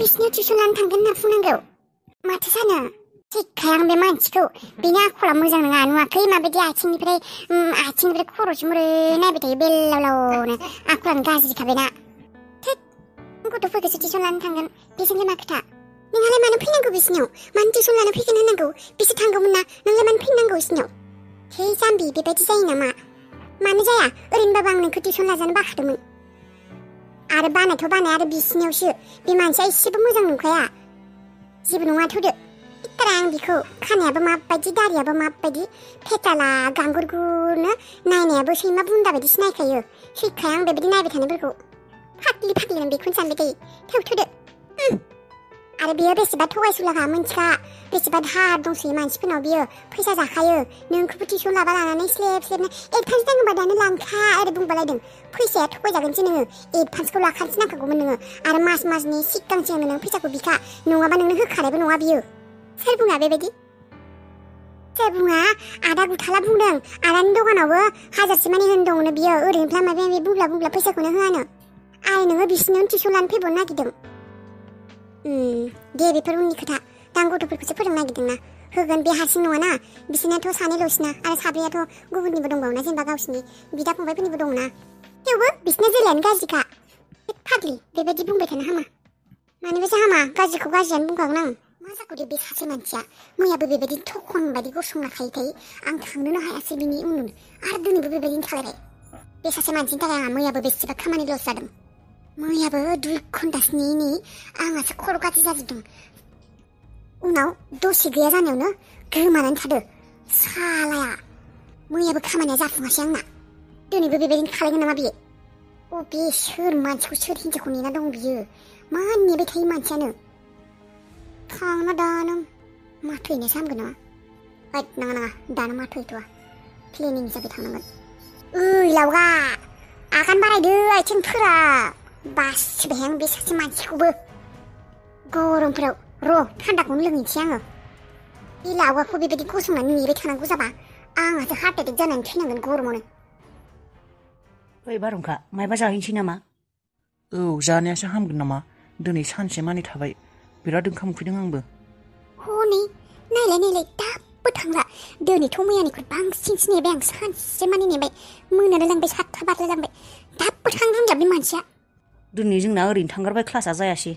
बिसिनियाव tuition लानो थांगोन होनना बुंनांगौ माथो सानो थिगखाय आं बे मानसिखौ बिनि आखला मोजां नङा नुवाखै माबायदि आथिंनिफ्राय खर'सिम ओरै नायबाय थायो बेलावलावनो आखलानो गाज्रिखाबायना थोद गथ'फोरखौसो टिउसन लानो थांगोन बिसोरलाय मा खोथा नोंहालाय मानो फैनांगौ बिसिनियाव मानो टिउसन लानो फैगोन होननांगौ बिसोर थांगौमोन ना नोंलाय मानो फैनांगौ बिसिनियाव हे जाम्बि बेबायदि जायो नामा मानो जाया ओरैनोबाबो आं नोंखौ टिउसन लाजानो बाखादोंमोन आरो बानायथ' बानाय आरो बिसिनियावसो बे मानसिया एसेबो मोजां नंखाया जेबो नङा थौदो इतरा आं बिखौ खानायाबो माबायदि दारियाबो माबायदि फेटाला गांगुरगुरनो नायनायाबो सैमा बुन्दा बायदिसो नायखायो सैखाया आं बेबायदि नायबाय थानायफोरखौ फाग्लि आं बेखौनो सानबाय थायो थौदो आरो बियो बेसेबा थगायसुलाखा मोनथिखा बेसेबा धार दंसोयो मानसिफोरनाव बियो फैसा जाखायो नोंखौबो टिउसन लाबा लानानै स्लेबनो एडभान्स नांगौबा दानो लांखा ओरै बुंबालायदों फैसाया थगायजागोनसो नोङो एडभान्सखौ लाखानोसो नांखागौमोन नोङो आरो मासनि सिगांसो नों फैसाखौ बिखा नङाबा नोंनो होखानायबो नङा बियो सोर बुङा बेबायदि सोर बुङा आदा गुथाला बुंदों आदानि दखानावबो हाजारसे मानि होनदोंनो बियो ओरैनोफ्ला माबा बुंब्ला फैसाखौनो होआनो आरो नोङो बिसिनाव टिउसन लानो फैबावनो नागिरदों दे बेफोर उननि खोथा दा आं गथ'फोरखौसो फोरोंनो नागिरदोंना होगोन बे हारसिं नङाना बिसोरनाथ' सानैल'सोना आरो साब्रैयाथ' गुबुननिबो दंबावोना जेनेबा गावसिनि बिदा फंबायफोरनिबो दंना थेवबो बिसोरना जोलायानो गाज्रिखा फाग्लि बेबायदि बुंबाय थानो हामा मानिबासो हामा गाज्रिखौ गाज्रियानो बुंखागोन आं मा जाखो दे बे सासे मानसिया मैयाबो बेबायदि थखन बायदि गसंना थायो आं थांनोनो हायासै बिनि उन आरो दिनैबो बेबायदिनो थालायबाय बे सासे मानसिनि थाखाय आंहा मैयाबो बेसेबा खामानि लस जादों मैयाबो 2 घन्टासोनि आंहासो खर' गाज्रि जाजोबदों उनाव दसे गैया जानायावनो गोमानानै थादो सालाया मैयाबो खामानिया जाफुङासै आंना दिनैबो बेबायदिनो खालायगोन नामा बियो बे सोर मानसिखौ सोर हिन्जावखौ नेना दं बियो मा नेबाय थायो मानसियानो थांना दानो माथो हैनायसो हामगोन नामा होद नाङा दानो माथो हैथ'वा प्लेनिं हिसाबै थांनांगोन ओइ लावगा आगान बारायदो आथिंफोरा बासिबाय आं बे सासे मानसिखौबो गरमफोराव र' थान्दाखौनो लोंहैनोसै आङो बे लावगाखौ बेबायदि गसंनानै नेबाय थानांगौ जाबा आंहासो हार्ट एटेक जानानै थैनांगोन गरमावनो ओइ बारहुंखा मायबा जाहैनोसै नामा औ जानायासो हामगोन नामा दिनै सानसे मानि थाबाय बिराद ओंखाम उखैदों आंबो हनै नायलाय दाबो थांला दिनैथ' मैयानिख्रुइ बांसिनसो नेबाय आं सानसे मानि नेबाय मोनानो लांबाय 7था बारलाय लांबाय दाबो थांनो रोंला बे मानसिया दिनै जोंना ओरैनो थांगारबाय क्लासआ जायासै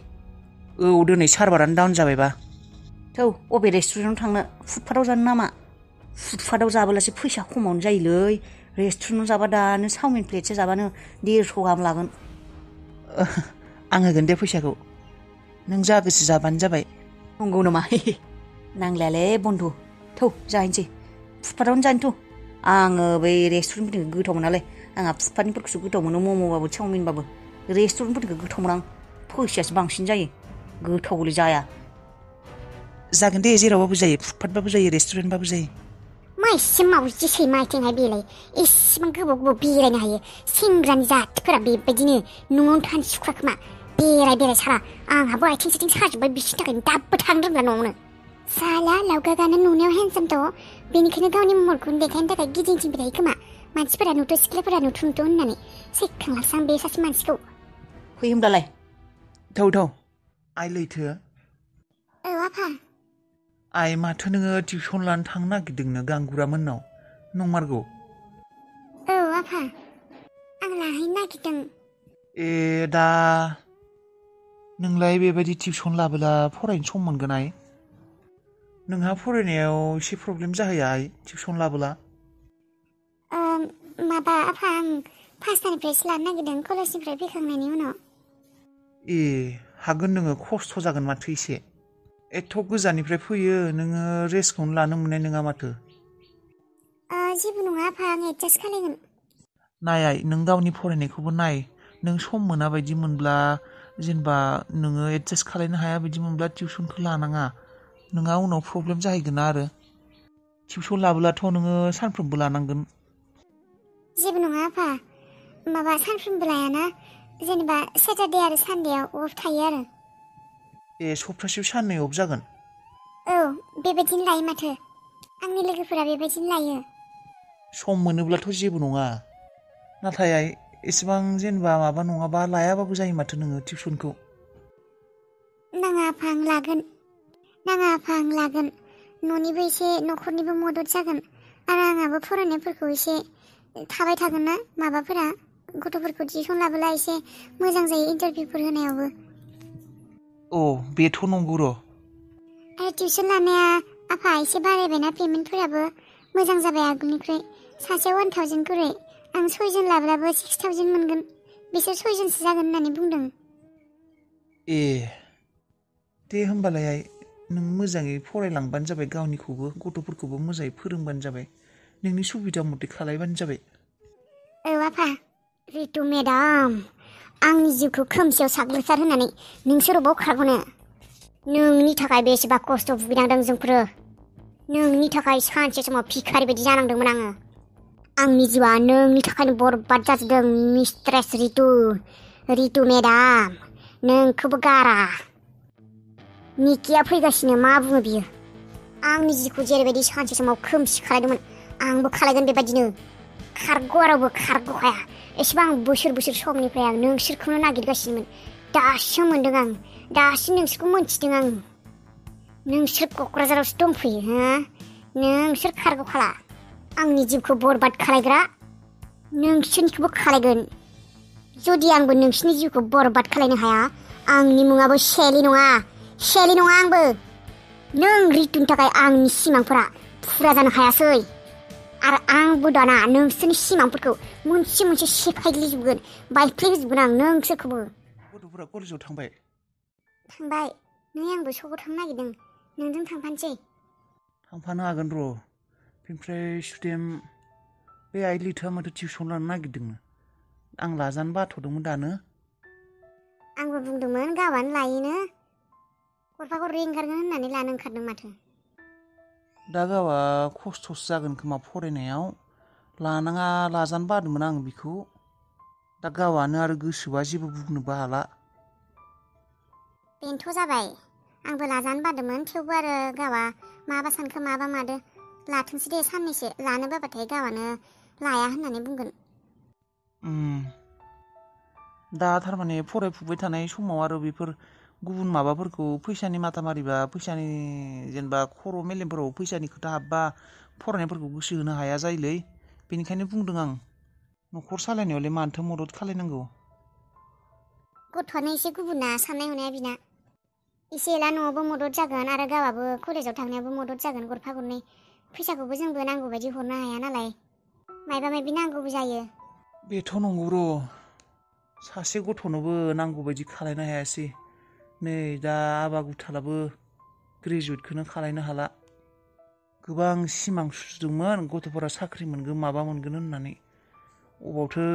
औ दिनै सार्भारानो डाउन जाबायबा थौ अबे रेस्टुरेन्टाव थांनो फुटपाथाव जानो नामा फुटपाथाव जाबोलासो फैसा खमावनो जायोलै रेस्टुरेन्टाव जाबा दानो चावमिन प्लेटसे जाबानो 150 गाहाम लागोन आं होगोन दे फैसाखौ नों जा गोसो जाबानो जाबाय नंगौ नामा नांलायालै बन्धु थौ जाहैनोसै फुटपाथावनो जानोथ' आङो बै रेस्टुरेन्टफोरनिखौ गोथाव मोनालै आंहा फुटपाथनिफोरखौसो गोथाव मोनो मम'बाबो चावमिनबाबो रेस्टुरेन्टफोरनिखौ गोथाव मोना फैसायासो बांसिन जायो गोथावबो जाया जागोन दे जेरावबाबो जायो फुटपाथबाबो जायो रेस्टुरेन्टबाबो जायो मा एसे मावजि सैमा आथिंहाय बेलाय एसेबां गोबाव बेरायनो हायो सेंग्रानि जाथिफोरा बेबायदिनो न'आवनो थानो सुखुवा खोमा बेराय सारा आंहाबो आथिं साजोब्बाय बिसिनि थाखायनो दाबो थानो रोंला न'आवनो साला लावगागानो नुनायाव हेन्डसामथ' बेनिखायनो गावनि महरखौनो देखायनो थाखाय गिदिंथिंबाय थायो खोमा मानसिफोरा नुथ' सिख्लाफोरा नुथ' होननानै सैखांलासो आं बे सासे मानसिखौ फै होमब्लालाय थौ आइ लैथो औ आफा आइ माथो नोङो टिउसन लानो थांनो नागिरदोंनो गांगुरा मोननाव नंमारगौ औ आफा आं लाहैनो नागिरदों दा नोंलाय बेबायदि टिउसन लाबोला फरायनो सम मोनगोन आइ नोंहा फरायनायाव एसे प्रब्लेम जाहैया आइ टिउसन लाबोला माबा आफा आं 5थानिफ्रायसो लानो नागिरदों कलेजनिफ्राय फैखांनायनि उनाव हागोन नोङो खस्थ' जागोन माथो एसे एथ' गोजाननिफ्राय फैयो नोङो रेस्टखौनो लानो मोननाय नङा माथो जेबो नङा आफा आं एडजास्ट खालायगोन नाय आइ नों गावनि फरायनायखौबो नाय नों सम मोना बायदि मोनब्ला जेनेबा नोङो एडजास्ट खालायनो हाया बायदि मोनब्ला टिउसनखौ लानाङा नोंहा उनाव प्रब्लेम जाहैगोन आरो टिउसन लाबोलाथ' नोङो सानफ्रोमबो लानांगोन जेबो नङा आफा माबा सानफ्रोमबो लायाना जेनेबा सेटारडे आरो सानडेआव अफ थायो आरो सप्तासेयाव साननै अफ जागोन औ बेबायदिनो लायो माथो आंनि लोगोफोरा बेबायदिनो लायो सम मोनोब्लाथ' जेबो नङा नाथाय एसेबां जेनेबा माबा नङाबा लायाबाबो जायो माथो नोङो टिउसनखौ नाङा आफा आं लागोन नाङा आफा आं लागोन न'निबो एसे न'खरनिबो मदद जागोन आरो आंहाबो फरायनायफोरखौ एसे थाबाय थागोन ना माबाफोरा गथ'फोरखौ टिउसन लाबोला एसे मोजां जायो इन्टारभिउफोर होनायावबो अ बेथ' नंगौ र' आरो टिउसन लानाया आफा एसे बारायबायना पेमेन्टफोराबो मोजां जाबाय आगोलनिख्रुइ सासेयाव 1000 करै आं 6 जन लाब्लाबो 6000 मोनगोन बिसोर 6 जनसो जागोन होननानै बुंदों ए दे होमबालाय आइ नों मोजाङै फरायलांबानो जाबाय गावनिखौबो गथ'फोरखौबो मोजाङै फोरोंबानो जाबाय नोंनि सुबिदा मथे खालायबानो जाबाय औ आफा रितु मेडाम आंनि जिउखौ खोमसियाव साग्लोबसार होनानै नोंसोर अबाव खारग'नो नोंनि थाखाय बेसेबा खस्थ' भुगिनांदों जोंफोरो नोंनि थाखाय सानसे समाव भिखारि बायदि जानांदोंमोन आङो आंनि जिउआ नोंनि थाखायनो बरबाद जाजोबदों मिस्ट्रेस रितु मेडाम नोंखौबो गारा निकिया फैगासिनो मा बुङो बियो आंनि जिउखौ जेरैबायदि सानसे समाव खोमसि खालायदोंमोन आंबो खालायगोन बेबायदिनो खारग'आ रावबो खारग'खाया एसेबां बोसोर समनिफ्राय आं नोंसोरखौनो नागिरगासिनोमोन दासो मोनदों आं दासो नोंसोरखौ मोनथिदों आं नोंसोर क'क्राझारावसो दंफैयो हो नोंसोर खारग'खाला आंनि जिउखौ बरबाद खालायग्रा नोंसोरनिखौबो खालायगोन जुदि आंबो नोंसोरनि जिउखौ बरबाद खालायनो हाया आंनि मुङाबो शेली नङा आंबो नों रितुनि थाखाय आंनि सिमांफोरा फुरा जानो हायासै आरो आंबो दाना नोंसोरनि सिमांफोरखौ मोनसे सेफायग्लिजोबगोन बायफ्लेजोबगोन आं नोंसोरखौबो गथ'फोरा कलेजाव थांबाय नै आंबो सकाव थांनो नागिरदों नोंजों थांफानोसै थांफानो हागोन र' बेनिफ्राय सुदेम बे आइ लिथुआ माथो टिउसन लानो नागिरदोंनो आं लाजानो बाथ'दोंमोन दानो आंबो बुंदोंमोन गावआनो लायोनो गरफा गरनै ओंखारगोन होननानै लानो ओंखारदों माथो दा गावआ खस्थ'सो जागोन खोमा फरायनायाव लानाङा लाजानो बादोंमोन आं बिखौ दा गावआनो आरो गोसोबा जेबो बुंनोबो हाला बेनोथ' जाबाय आंबो लाजानो बादोंमोन थेवबो आरो गावआ माबा सानखो माबा मादो लाथोंसै दे साननैसो लानो बाबाथाय गावआनो लाया होननानै बुंगोन दा थारमाने फरायफुबाय थानाय समाव आरो बेफोर गुबुन माबाफोरखौ फैसानि माथा मारिबा फैसानि जेनेबा खर' मेलेमफोराव फैसानि खोथा हाबबा फरायनायफोरखौ गोसो होनो हाया जायोलै बेनिखायनो बुंदों आं न'खर सालायनायावलाय मानोथो मदद खालायनांगौ गथ'आनो एसे गुबुनना साननाय हनाया बिना एसे एला न'आवबो मदद जागोन आरो गावआबो कलेजाव थांनायावबो मदद जागोन गरफा गरनै फैसाखौबो जोंबो नांगौ बायदि हरनो हाया नालाय मायबा मायबि नांगौबो जायो बेथ' नंगौ र' सासे गथ'नोबो नांगौ बायदि खालायनो हायासै नै दा आबा गुथालाबो ग्रेजुवेटखौनो खालायनो हाला गोबां सिमां सुजुदोंमोन गथ'फोरा साख्रि मोनगोन माबा मोनगोन होननानै अबावथो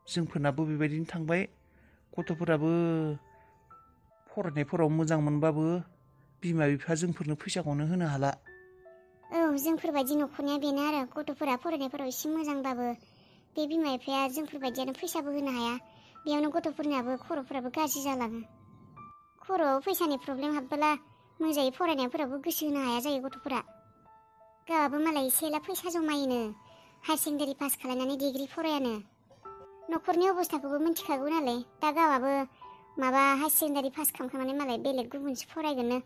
जोंफोरनाबो बेबायदिनो थांबाय गथ'फोराबो फरायनायफोराव मोजां मोनबाबो बिमा बिफा जोंफोरनो फैसाखौनो होनो हाला औ जोंफोरबायदि न'खरनिया बेनो आरो गथ'फोरा फरायनायफोराव एसे मोजांबाबो बे बिमा बिफाया जोंफोरबायदियानो फैसाबो होनो हाया बेयावनो गथ'फोरनियाबो खर'फोराबो गाज्रि जालाङो खर'आव फैसानि प्रब्लेम हाबबोला मोजाङै फरायनायफोरावबो गोसो होनो हाया जायो गथ'फोरा गावआबो मालाय एसे एला फैसा जमायोनो हायार सेकेन्डारि पास खालायनानै डिग्रि फरायानो न'खरनि अबस्थाखौबो मिथिखागौ नालाय दा गावआबो माबा हायार सेकेन्डारि पास खालामखांनानै मालाय बेलेग गुबुनसो फरायगोननो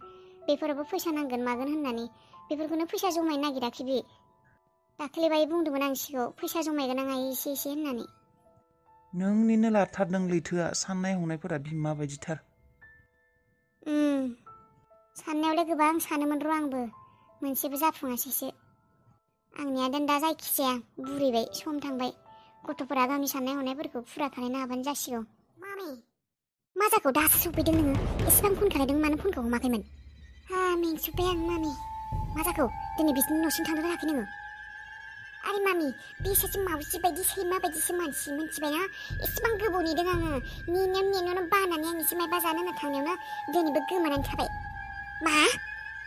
बेफोरावबो फैसा नांगोन मागोन होननानै बेफोरखौनो फैसा जमायनो नागिराखै बे दाख्लैबाय बुंदोंमोन आं सिगाङाव फैसा जमायगोन आं एसे होननानै नोंनिनो लाथारदों लैथोआ साननाय हनायफोरा बिमा बायदिथार साननायावलाय गोबां सानोमोन र' आंबो मोनसेबो जाफुङासैसो आंनिया दा जायखिजाया बुरैबाय सम थांबाय गथ'फोरा गावनि साननाय हनायफोरखौ फुरा खालायनो हाबानो जासिगौ मामि मा जाखौ दासो सफैदों नोङो एसेबां फन खालायदों मानो फनखौ हमाखैमोन मेंजोब्बाय आं मामि मा जाखौ दिनै बिसिनि न'सिम थांनो रोङाखै नोङो आरे मामि बे सासे मावजि बायदि सैमा बायदिसो मानसि मिन्थिबायना एसेबां गोबाव नेदों आङो नेनायावनो बानानै आं एसे मायबा जानो होनना थांनायावनो दिनैबो गोमानानै थाबाय मा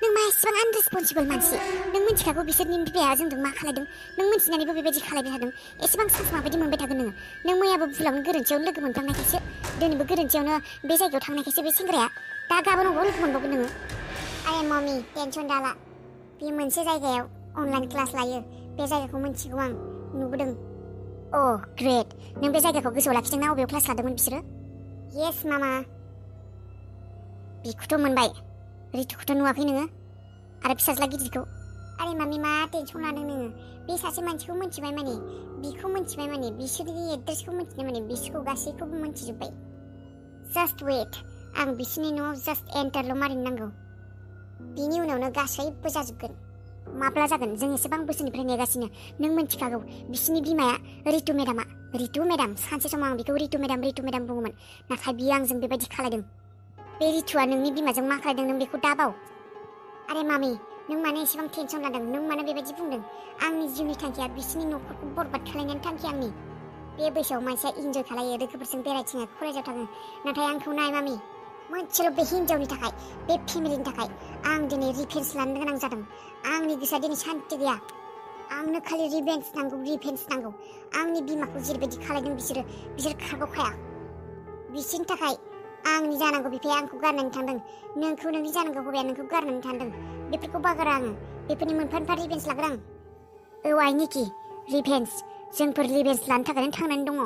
नों मा एसेबां आनरेसपन्सिबोल मानसि नों मिथिखागौ बिसोरनि बिफाया जोंजों मा खालायदों नों मिथिनानैबो बेबायदि खालायबाय थादों एसेबां सान्स माबायदि मोनबाय थागोन नों मैयाबो भुलावनो गोरोन्थियाव लोगो मोनफ्लांनायखायसो दिनैबो गोरोन्थियावनो बे जायगायाव थांनायखायसो बे सेंग्राया दा गाबोन अबाव लोगो मोनबावगोन नोङो आरे मम्मी टेनसन दाला बे मोनसे जायगायाव अनलाइन क्लास लायो बे जायगाखौ मिथिगौ आं नुबोदों ग्रेट नों बे जायगाखौ गोसोआव लाखिदोंना अबेयाव क्लास लादोंमोन बिसोरो येस मामा बिखौथ' मोनबाय रितुखौथ' नुवाखै नोङो आरो फिसाज्ला गिदिरखौ आरे मामि मा टेनसन लादों नोङो बे सासे मानसिखौ मोनथिबाय माने बिखौ मोनथिबाय माने बिसोरनि एड्रेसखौ मोनथिनाय माने बिसोरखौ गासैखौबो मोनथिजोब्बाय जास्ट वेट आं बिसोरनि न'आव जास्ट एन्टारल' मारिनो नांगौ बिनि उनावनो गासैबो जाजोबगोन माब्ला जागोन जों एसेबां बोसोरनिफ्राय नेगासिनो नों मोनथिखागौ बिसोरनि बिमाया रितु मेडाम सानसे समाव आं बिखौ रितु मेडाम बुङोमोन नाथाय बियो आंजों बेबायदि खालायदों बे रितुआ नोंनि बिमाजों मा खालायदों नों बेखौ दाबाव आरे मामि नों मानो एसेबां टेनसन लादों नों मानो बेबायदि बुंदों आंनि जिउनि थांखिया बिसोरनि न'खरखौ बरबाद खालायनायनि थांखि आंनि बे बैसोआव मानसिया इन्जय खालायो लोगोफोरजों बेरायथिङो कलेजाव थाङो नाथाय आंखौ नाय मामि मोनसेल' बे हिन्जावनि थाखाय बे फेमिलिनि थाखाय आं दिनै रिभेन्स लानो गोनां जादों आंनि गोसोआ दिनै सान्ति गैया आंनो खालि रिभेन्स नांगौ आंनि बिमाखौ जेरैबायदि खालायदों बिसोर खारग'खाया बिसोरनि थाखाय आंनि जानांगौ बिफाया आंखौ गारनानै थांदों नोंखौ नोंनि जानांगौ हौवाया नोंखौ गारनानै थांदों बेफोरखौ बागारा आङो बेफोरनि मोनफा मोनफा रिभेन्स लागोन आं औ आइनिखि रिभेन्स जोंफोर रिभेन्स लानो थाखायनो थांनानै दङ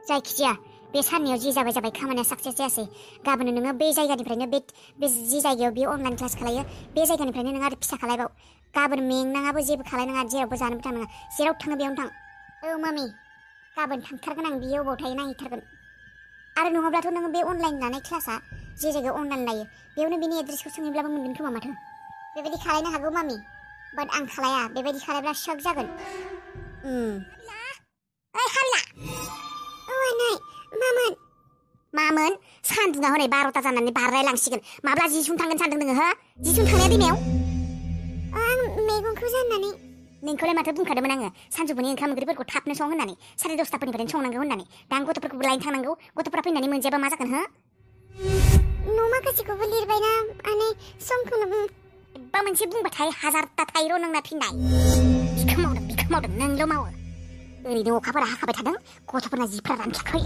जायखिजाया बे साननैयाव जि जाबाय खामानिया साक्सेस जायासै गाबोन नोङो बे जायगानिफ्रायनो बे जि जायगायाव बे अनलाइन क्लास खालायो बे जायगानिफ्रायनो नों आरो फिसा खालायबाव गाबोन मेंनाङाबो जेबो खालायनाङा जेरावबो जानोबो थांनाङा जेराव थाङो बेयावनो थां औ मामि गाबोन थांथारगोन आं बियो अबाव थायो नायहैथारगोन आरो नङाब्लाथ' नोङो बे अनलाइन लानाय क्लासआ जे जायगायाव अनलाइन लायो बेयावनो बेनि एड्रेसखौ सोंहैब्लाबो मोनगोन खोमा माथो बेबायदि खालायनो हागौ मामि बाट आं खालाया बेबायदि खालायब्ला शक जागोन मामोन सान्दुङा हनै 12ता जानानै बारलायलांसिगोन माब्ला जि सुनो थांगोन सानदों नोङो हो जि सुनो थांनाया दैमायाव आं मैगंखौ जाननानै नोंखौलाय माथो बुंखादोंमोन आङो सानजौफुनि ओंखाम ओंख्रिफोरखौ थाबनो सं होननानै 10:30फोरनिफ्रायनो संनांगौ होननानै दा आं गथ'फोरखौबो लायनो थांनांगौ गथ'फोरा फैनानै मोनजायाबा मा जागोन हो न' माखासेखौबो लिरबायना आनै समखौनो एबा मोनसे बुंबाथाय हाजारता थायो नोंना फिननाय बिखौ मावदों नोंल' मावो ओरैनो अखाफोरा हाखाबाय थादों गथ'फोरना जिफोरा रानखायाखै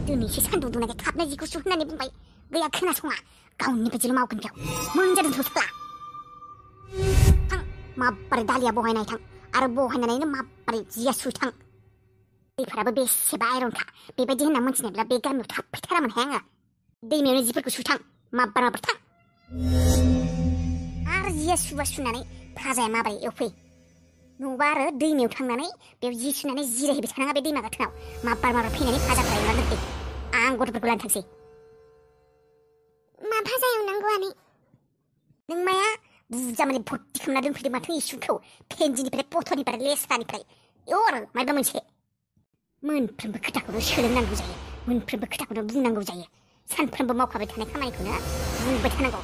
दिनैसो सान्दुं दुंनायखाय थाबनो जिखौ सु होननानै बुंबाय गैया खोनासङा गावनि बायदिल' मावगोन बेयाव मोनजादों थ'सब्ला थां माबोरै दालिया बहायनाय थां आरो बहायनानैनो माबोरै जिया सुथां दैफोराबो बेसेबा आयरनखा बेबायदि होनना मोनथिनायब्ला बे गामियाव थाफैथारामोनहाय आङो दैमायावनो जिफोरखौ सुथां माबोरै थां आरो जिया सुबा सुनानै भाजाया माबोरै एवफै नङाबा आरो दैमायाव थांनानै बेयाव जि सुनानै जिरायहैबाय थानाङा बे दैमा गाथोनाव माबोरै फैनानै भाजाफोरा एवना दोनफै आं गथ'फोरखौ लानो थांसै मा भाजा एवनांगौ आनै नों माया बुरजा माने भर्ति खालामना दोनफैदों माथो इसुखौ फेन्जिनिफ्राय पथ'निफ्राय लेस्रानिफ्राय एव आरो मायबा मोनसे मोनफ्रोमबो खोथाखौनो सोलोंनांगौ जायो मोनफ्रोमबो खोथाखौनो बुंनांगौ जायो सानफ्रोमबो मावखाबाय थानाय खामानिखौनो बुंबाय थानांगौ